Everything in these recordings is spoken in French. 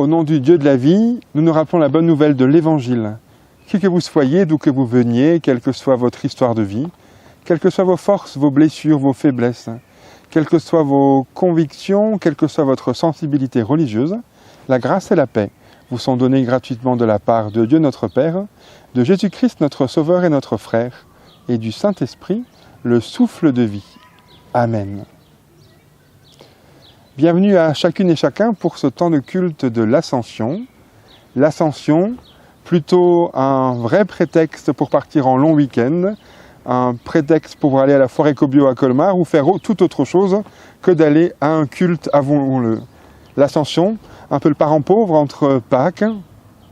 Au nom du Dieu de la vie, nous nous rappelons la bonne nouvelle de l'Évangile. Qui que vous soyez, d'où que vous veniez, quelle que soit votre histoire de vie, quelles que soient vos forces, vos blessures, vos faiblesses, quelles que soient vos convictions, quelle que soit votre sensibilité religieuse, la grâce et la paix vous sont données gratuitement de la part de Dieu notre Père, de Jésus-Christ notre Sauveur et notre Frère, et du Saint-Esprit, le souffle de vie. Amen. Bienvenue à chacune et chacun pour ce temps de culte de l'Ascension. L'Ascension, plutôt un vrai prétexte pour partir en long week-end, un prétexte pour aller à la foire éco-bio à Colmar ou faire tout autre chose que d'aller à un culte, avouons-le. L'Ascension, un peu le parent pauvre entre Pâques,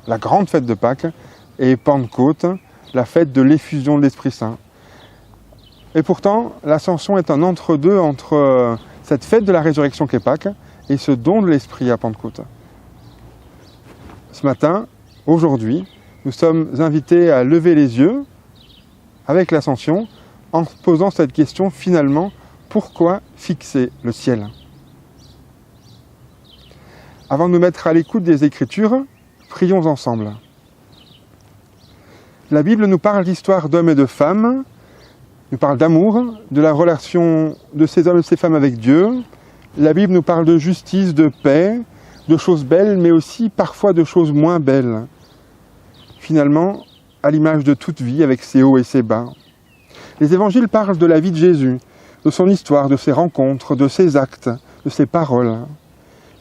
la grande fête de Pâques, et Pentecôte, la fête de l'effusion de l'Esprit Saint. Et pourtant, l'Ascension est un entre-deux entre cette fête de la résurrection qu'est Pâques et ce don de l'Esprit à Pentecôte. Ce matin, aujourd'hui, nous sommes invités à lever les yeux avec l'Ascension en posant cette question finalement, pourquoi fixer le ciel ? Avant de nous mettre à l'écoute des Écritures, prions ensemble. La Bible nous parle d'histoires d'hommes et de femmes, nous parle d'amour, de la relation de ces hommes et ces femmes avec Dieu. La Bible nous parle de justice, de paix, de choses belles, mais aussi parfois de choses moins belles. Finalement, à l'image de toute vie, avec ses hauts et ses bas. Les évangiles parlent de la vie de Jésus, de son histoire, de ses rencontres, de ses actes, de ses paroles.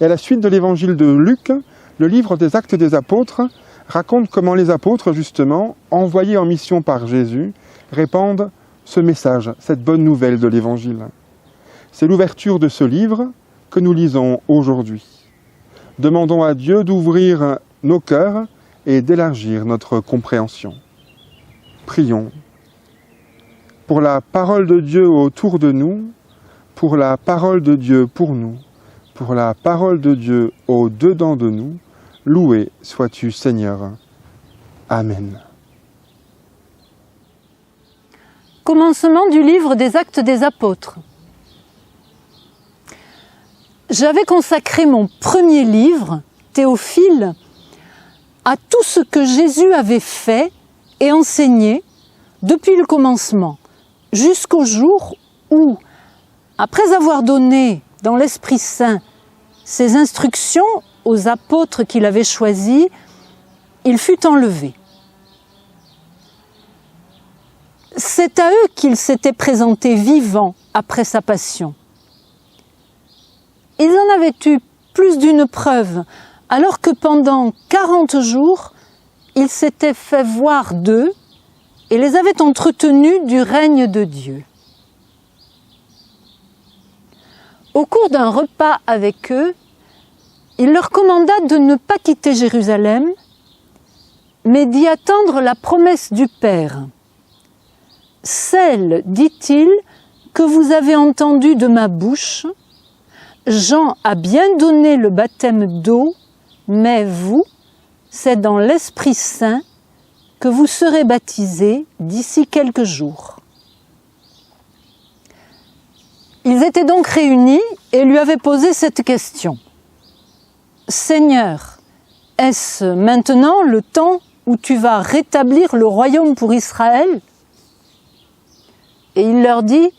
Et à la suite de l'évangile de Luc, le livre des Actes des Apôtres raconte comment les apôtres, justement, envoyés en mission par Jésus, répandent ce message, cette bonne nouvelle de l'Évangile. C'est l'ouverture de ce livre que nous lisons aujourd'hui. Demandons à Dieu d'ouvrir nos cœurs et d'élargir notre compréhension. Prions. Pour la parole de Dieu autour de nous, pour la parole de Dieu pour nous, pour la parole de Dieu au-dedans de nous, loué sois-tu Seigneur. Amen. Commencement du livre des Actes des Apôtres. J'avais consacré mon premier livre, Théophile, à tout ce que Jésus avait fait et enseigné depuis le commencement, jusqu'au jour où, après avoir donné dans l'Esprit Saint ses instructions aux apôtres qu'il avait choisis, il fut enlevé. C'est à eux qu'il s'était présenté vivant après sa passion. Ils en avaient eu plus d'une preuve, alors que pendant 40 jours, il s'était fait voir d'eux et les avait entretenus du règne de Dieu. Au cours d'un repas avec eux, il leur commanda de ne pas quitter Jérusalem, mais d'y attendre la promesse du Père. Celle, dit-il, que vous avez entendue de ma bouche, Jean a bien donné le baptême d'eau, mais vous, c'est dans l'Esprit Saint que vous serez baptisés d'ici quelques jours. Ils étaient donc réunis et lui avaient posé cette question. « Seigneur, est-ce maintenant le temps où tu vas rétablir le royaume pour Israël ?» Et il leur dit,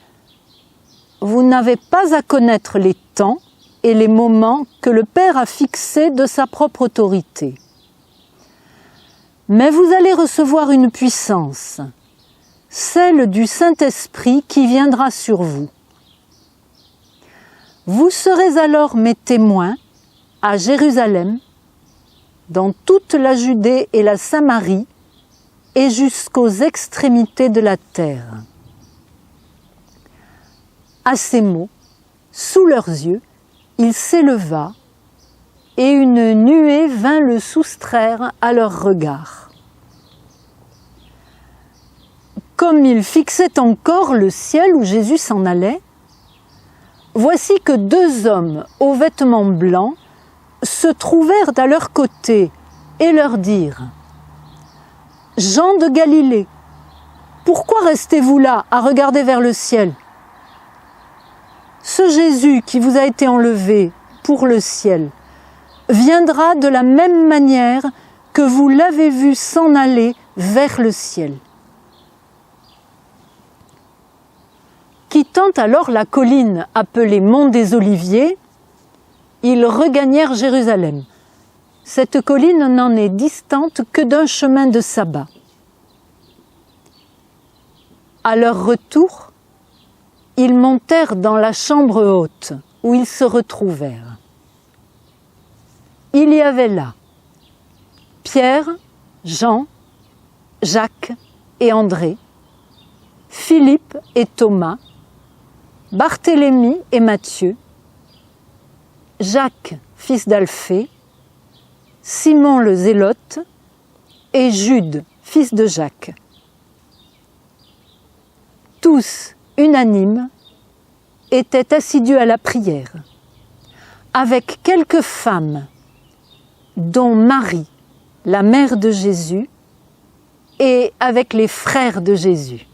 « Vous n'avez pas à connaître les temps et les moments que le Père a fixés de sa propre autorité. Mais vous allez recevoir une puissance, celle du Saint-Esprit qui viendra sur vous. Vous serez alors mes témoins à Jérusalem, dans toute la Judée et la Samarie, et jusqu'aux extrémités de la terre. » À ces mots, sous leurs yeux, il s'éleva, et une nuée vint le soustraire à leur regard. Comme il fixait encore le ciel où Jésus s'en allait, voici que 2 hommes aux vêtements blancs se trouvèrent à leur côté et leur dirent « Jean de Galilée, pourquoi restez-vous là à regarder vers le ciel ? Ce Jésus qui vous a été enlevé pour le ciel viendra de la même manière que vous l'avez vu s'en aller vers le ciel. » Quittant alors la colline appelée Mont des Oliviers, ils regagnèrent Jérusalem. Cette colline n'en est distante que d'un chemin de sabbat. À leur retour, ils montèrent dans la chambre haute, où ils se retrouvèrent. Il y avait là Pierre, Jean, Jacques et André, Philippe et Thomas, Barthélemy et Matthieu, Jacques, fils d'Alphée, Simon le Zélote et Jude, fils de Jacques. Tous, unanimes, étaient assidus à la prière, avec quelques femmes, dont Marie, la mère de Jésus, et avec les frères de Jésus.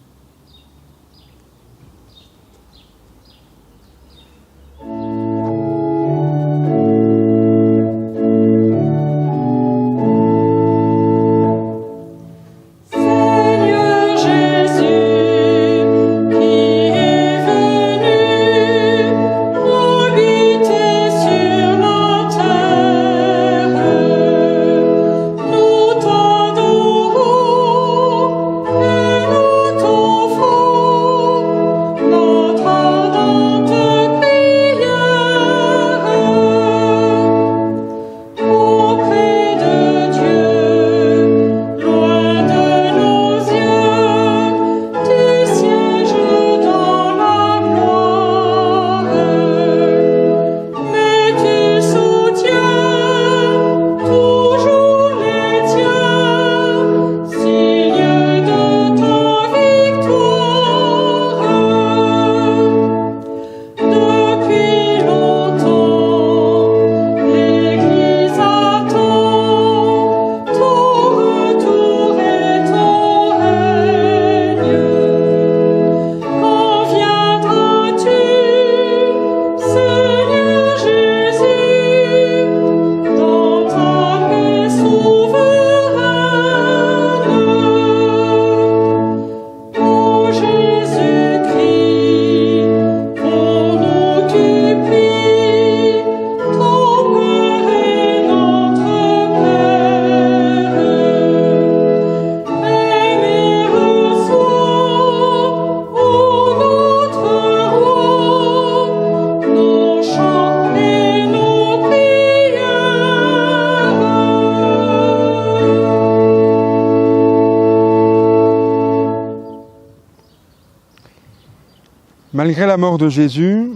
Malgré la mort de Jésus,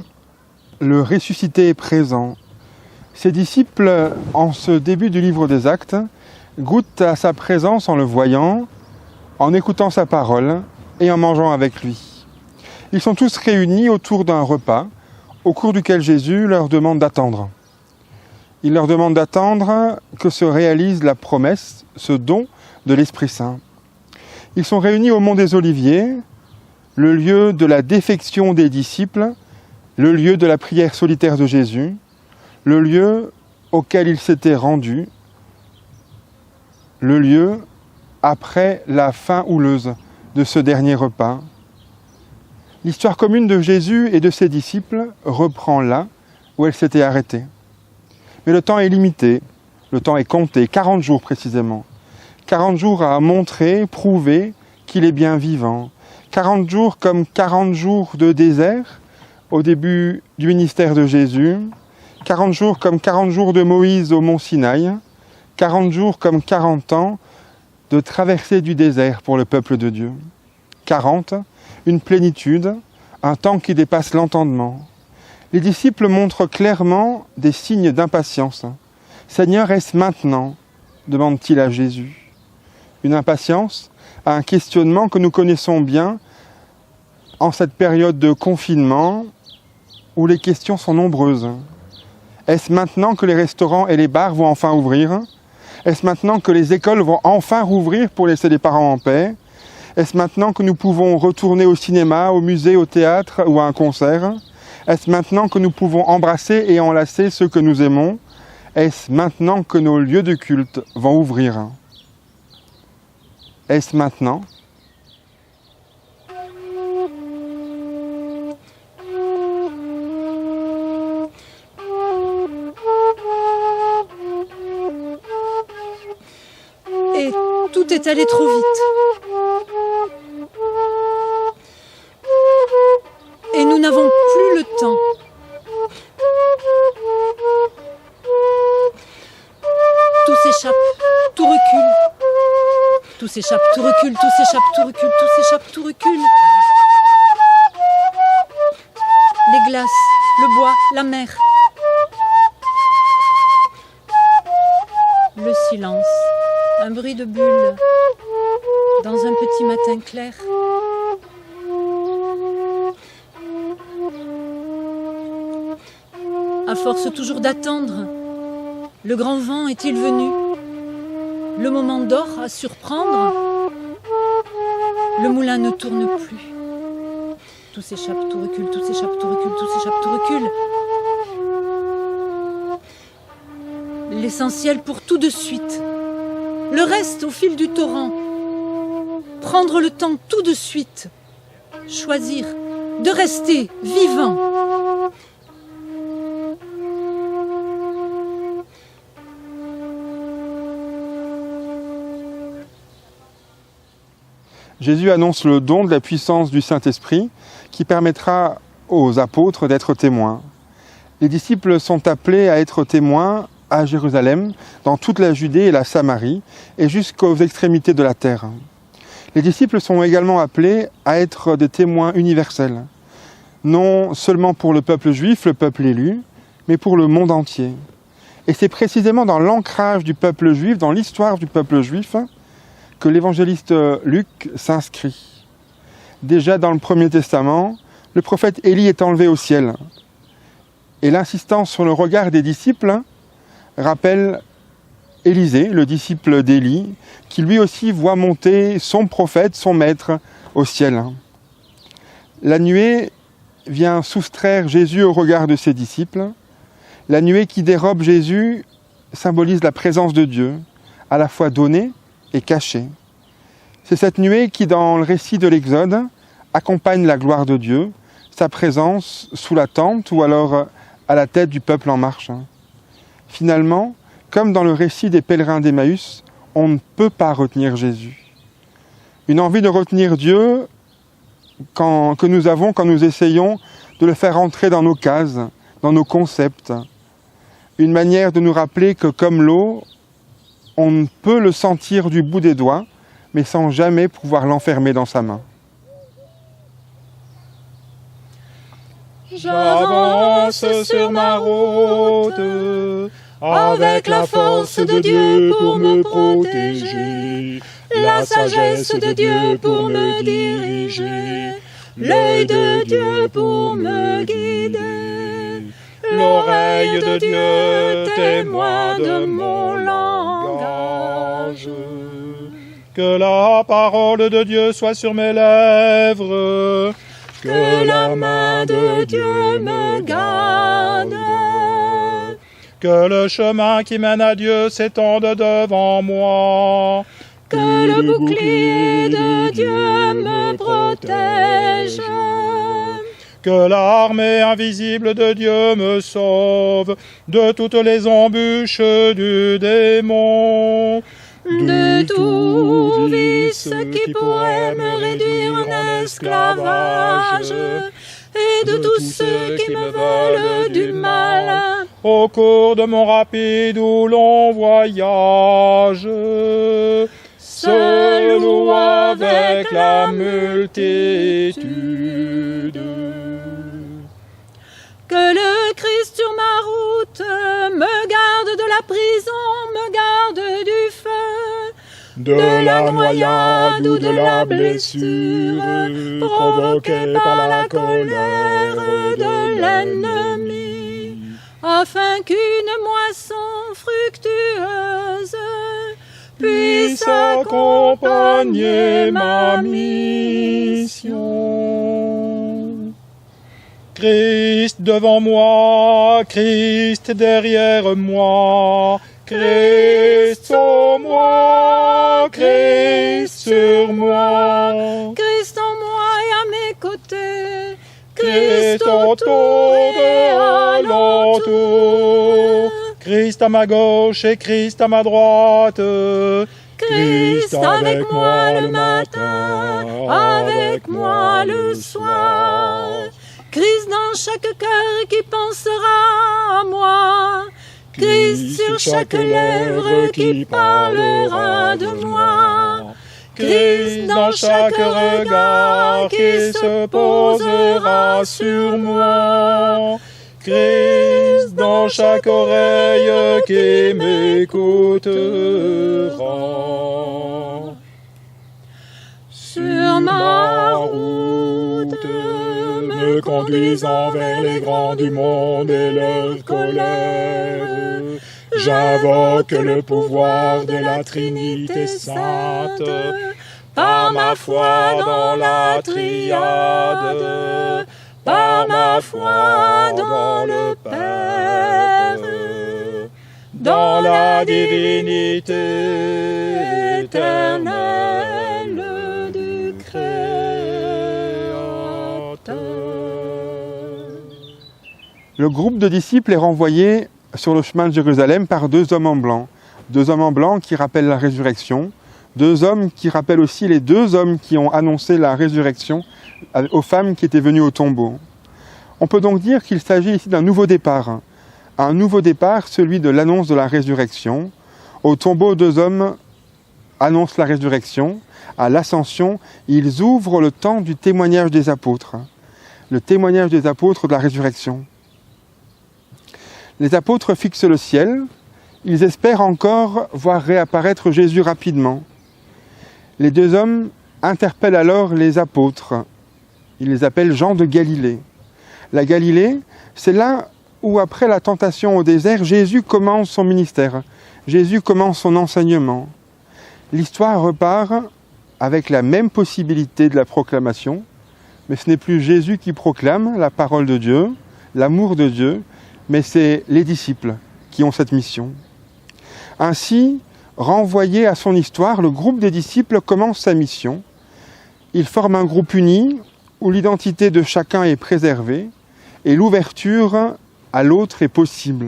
le ressuscité est présent. Ses disciples, en ce début du livre des Actes, goûtent à sa présence en le voyant, en écoutant sa parole et en mangeant avec lui. Ils sont tous réunis autour d'un repas, au cours duquel Jésus leur demande d'attendre. Il leur demande d'attendre que se réalise la promesse, ce don de l'Esprit Saint. Ils sont réunis au Mont des Oliviers, le lieu de la défection des disciples, le lieu de la prière solitaire de Jésus, le lieu auquel ils s'étaient rendus, le lieu après la fin houleuse de ce dernier repas. L'histoire commune de Jésus et de ses disciples reprend là où elle s'était arrêtée. Mais le temps est limité, le temps est compté, 40 jours précisément. 40 jours à montrer, prouver qu'il est bien vivant. 40 jours comme 40 jours de désert au début du ministère de Jésus. 40 jours comme 40 jours de Moïse au mont Sinaï. 40 jours comme 40 ans de traversée du désert pour le peuple de Dieu. 40, une plénitude, un temps qui dépasse l'entendement. Les disciples montrent clairement des signes d'impatience. « Seigneur, est-ce maintenant ?» demande-t-il à Jésus. Une impatience, un questionnement que nous connaissons bien en cette période de confinement où les questions sont nombreuses. Est-ce maintenant que les restaurants et les bars vont enfin ouvrir ? Est-ce maintenant que les écoles vont enfin rouvrir pour laisser les parents en paix ? Est-ce maintenant que nous pouvons retourner au cinéma, au musée, au théâtre ou à un concert ? Est-ce maintenant que nous pouvons embrasser et enlacer ceux que nous aimons ? Est-ce maintenant que nos lieux de culte vont ouvrir? Est-ce maintenant? Et tout est allé trop vite. Et nous n'avons plus le temps. Tout s'échappe, tout recule. Tout s'échappe, tout recule, tout s'échappe, tout recule, tout s'échappe, tout recule. Les glaces, le bois, la mer. Le silence, un bruit de bulles dans un petit matin clair. À force toujours d'attendre, le grand vent est-il venu? Le moment d'or à surprendre? Le moulin ne tourne plus. Tout s'échappe, tout recule, tout s'échappe, tout recule, tout s'échappe, tout recule. L'essentiel pour tout de suite. Le reste au fil du torrent. Prendre le temps tout de suite. Choisir de rester vivant. Jésus annonce le don de la puissance du Saint-Esprit qui permettra aux apôtres d'être témoins. Les disciples sont appelés à être témoins à Jérusalem, dans toute la Judée et la Samarie, et jusqu'aux extrémités de la terre. Les disciples sont également appelés à être des témoins universels, non seulement pour le peuple juif, le peuple élu, mais pour le monde entier. Et c'est précisément dans l'ancrage du peuple juif, dans l'histoire du peuple juif, que l'évangéliste Luc s'inscrit. Déjà dans le Premier Testament, le prophète Élie est enlevé au ciel. Et l'insistance sur le regard des disciples rappelle Élisée, le disciple d'Élie, qui lui aussi voit monter son prophète, son maître, au ciel. La nuée vient soustraire Jésus au regard de ses disciples. La nuée qui dérobe Jésus symbolise la présence de Dieu, à la fois donnée et cachée. C'est cette nuée qui, dans le récit de l'Exode, accompagne la gloire de Dieu, sa présence sous la tente ou alors à la tête du peuple en marche. Finalement, comme dans le récit des pèlerins d'Emmaüs, on ne peut pas retenir Jésus. Une envie de retenir Dieu que nous avons quand nous essayons de le faire entrer dans nos cases, dans nos concepts. Une manière de nous rappeler que comme l'eau, on ne peut le sentir du bout des doigts, mais sans jamais pouvoir l'enfermer dans sa main. J'avance sur ma route, avec la force de Dieu pour me protéger, la sagesse de Dieu pour me diriger, l'œil de Dieu pour me guider, l'oreille de Dieu témoin de mon langage. Que la parole de Dieu soit sur mes lèvres, que la main de Dieu me garde, que le chemin qui mène à Dieu s'étende devant moi, que le bouclier de Dieu me protège, que l'armée invisible de Dieu me sauve de toutes les embûches du démon, de tout vice qui pourrait me réduire en esclavage, et de tous ceux qui me veulent du mal au cours de mon rapide ou long voyage, seul ou avec la multitude. Que le Christ sur ma route me garde de la prison, me garde du feu, de la noyade ou de la blessure provoquée par la colère de l'ennemi, afin qu'une moisson fructueuse puisse accompagner ma mission. Christ devant moi, Christ derrière moi, Christ sur moi, Christ sur moi, Christ en moi et à mes côtés, Christ autour et alentour, Christ à ma gauche et Christ à ma droite, Christ avec moi le matin, avec moi le soir, Christ dans chaque cœur qui pensera à moi, Christ sur chaque lèvre qui parlera de moi, Christ dans chaque regard qui se posera sur moi, Christ dans chaque oreille qui m'écoutera. Sur ma route, me conduisant vers les grands du monde et leur colère, j'invoque le pouvoir de la Trinité sainte, par ma foi dans la triade, par ma foi dans le Père, dans la divinité éternelle du Créateur. Le groupe de disciples est renvoyé sur le chemin de Jérusalem par deux hommes en blanc. Deux hommes en blanc qui rappellent la résurrection. Deux hommes qui rappellent aussi les deux hommes qui ont annoncé la résurrection aux femmes qui étaient venues au tombeau. On peut donc dire qu'il s'agit ici d'un nouveau départ. Un nouveau départ, celui de l'annonce de la résurrection. Au tombeau, deux hommes annoncent la résurrection. À l'ascension, ils ouvrent le temps du témoignage des apôtres. Le témoignage des apôtres de la résurrection. Les apôtres fixent le ciel, ils espèrent encore voir réapparaître Jésus rapidement. Les deux hommes interpellent alors les apôtres. Ils les appellent Jean de Galilée. La Galilée, c'est là où après la tentation au désert, Jésus commence son ministère. Jésus commence son enseignement. L'histoire repart avec la même possibilité de la proclamation, mais ce n'est plus Jésus qui proclame la parole de Dieu, l'amour de Dieu, mais c'est les disciples qui ont cette mission. Ainsi, renvoyé à son histoire, le groupe des disciples commence sa mission. Ils forment un groupe uni où l'identité de chacun est préservée et l'ouverture à l'autre est possible.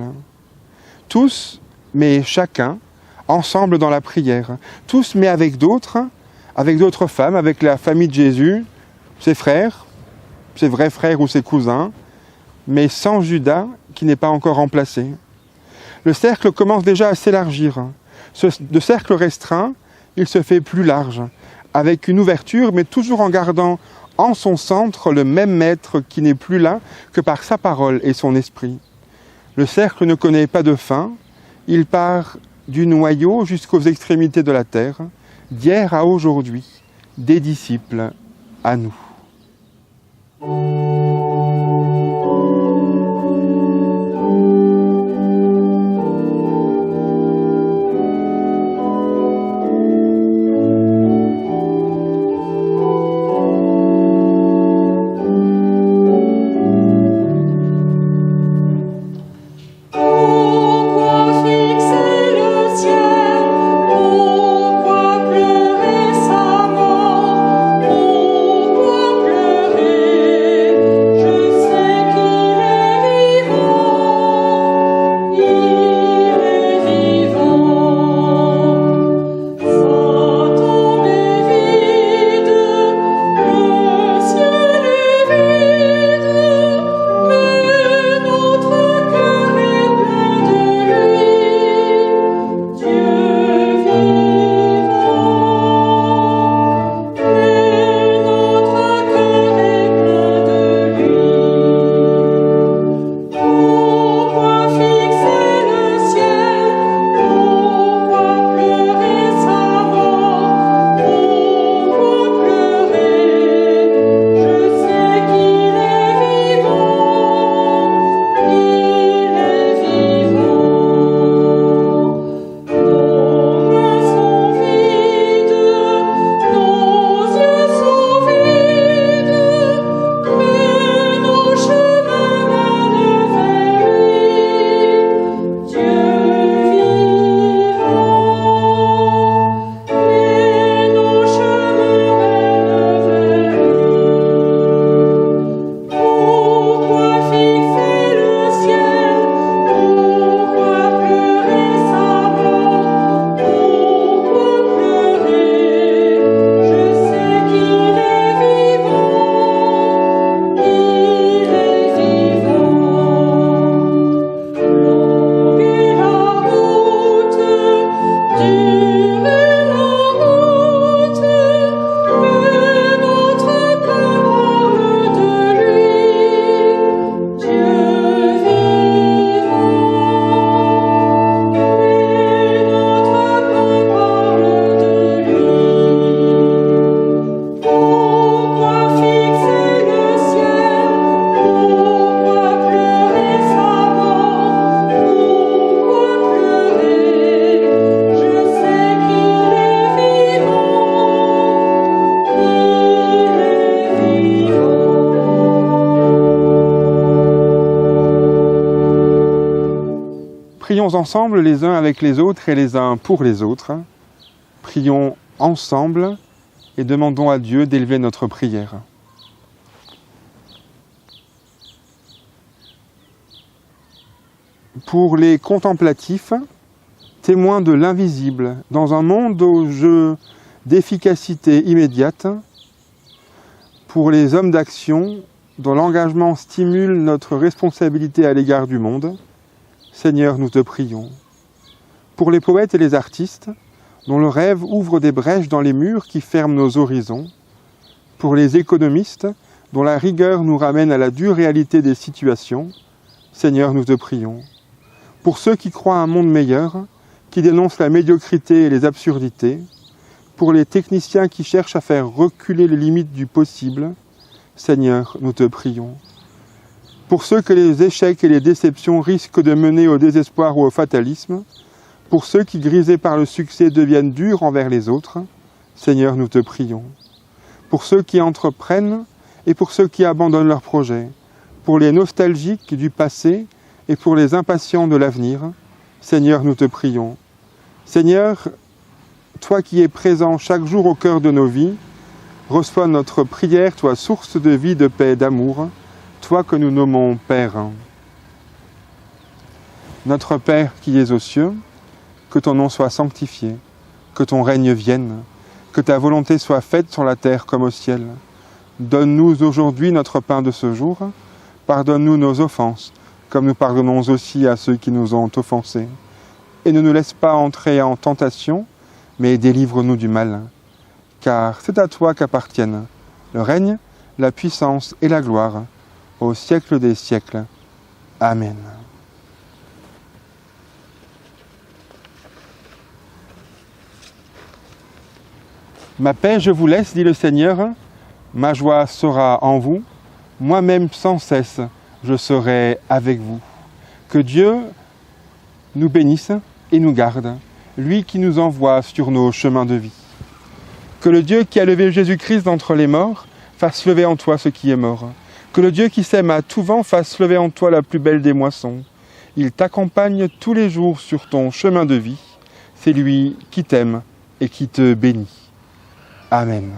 Tous, mais chacun, ensemble dans la prière. Tous, mais avec d'autres femmes, avec la famille de Jésus, ses frères, ses vrais frères ou ses cousins, mais sans Judas qui n'est pas encore remplacé. Le cercle commence déjà à s'élargir. De cercle restreint, il se fait plus large, avec une ouverture, mais toujours en gardant en son centre le même maître qui n'est plus là que par sa parole et son esprit. Le cercle ne connaît pas de fin, il part du noyau jusqu'aux extrémités de la terre, d'hier à aujourd'hui, des disciples à nous. Pourquoi pleurer sa mort? Pourquoi pleurer Prions ensemble les uns avec les autres et les uns pour les autres. Prions ensemble et demandons à Dieu d'élever notre prière. Pour les contemplatifs, témoins de l'invisible, dans un monde au jeu d'efficacité immédiate, pour les hommes d'action, dont l'engagement stimule notre responsabilité à l'égard du monde, Seigneur, nous te prions. Pour les poètes et les artistes, dont le rêve ouvre des brèches dans les murs qui ferment nos horizons, pour les économistes, dont la rigueur nous ramène à la dure réalité des situations, Seigneur, nous te prions. Pour ceux qui croient à un monde meilleur, qui dénoncent la médiocrité et les absurdités, pour les techniciens qui cherchent à faire reculer les limites du possible, Seigneur, nous te prions. Pour ceux que les échecs et les déceptions risquent de mener au désespoir ou au fatalisme, pour ceux qui, grisés par le succès, deviennent durs envers les autres, Seigneur, nous te prions. Pour ceux qui entreprennent et pour ceux qui abandonnent leurs projets, pour les nostalgiques du passé et pour les impatients de l'avenir, Seigneur, nous te prions. Seigneur, toi qui es présent chaque jour au cœur de nos vies, reçois notre prière, toi source de vie, de paix, d'amour, toi que nous nommons Père. Notre Père qui es aux cieux, que ton nom soit sanctifié, que ton règne vienne, que ta volonté soit faite sur la terre comme au ciel. Donne-nous aujourd'hui notre pain de ce jour, pardonne-nous nos offenses, comme nous pardonnons aussi à ceux qui nous ont offensés. Et ne nous laisse pas entrer en tentation, mais délivre-nous du mal. Car c'est à toi qu'appartiennent le règne, la puissance et la gloire, au siècle des siècles. Amen. Ma paix, je vous laisse, dit le Seigneur, ma joie sera en vous, moi-même sans cesse, je serai avec vous. Que Dieu nous bénisse et nous garde, lui qui nous envoie sur nos chemins de vie. Que le Dieu qui a levé Jésus-Christ d'entre les morts fasse lever en toi ce qui est mort. Que le Dieu qui sème à tout vent fasse lever en toi la plus belle des moissons. Il t'accompagne tous les jours sur ton chemin de vie. C'est lui qui t'aime et qui te bénit. Amen.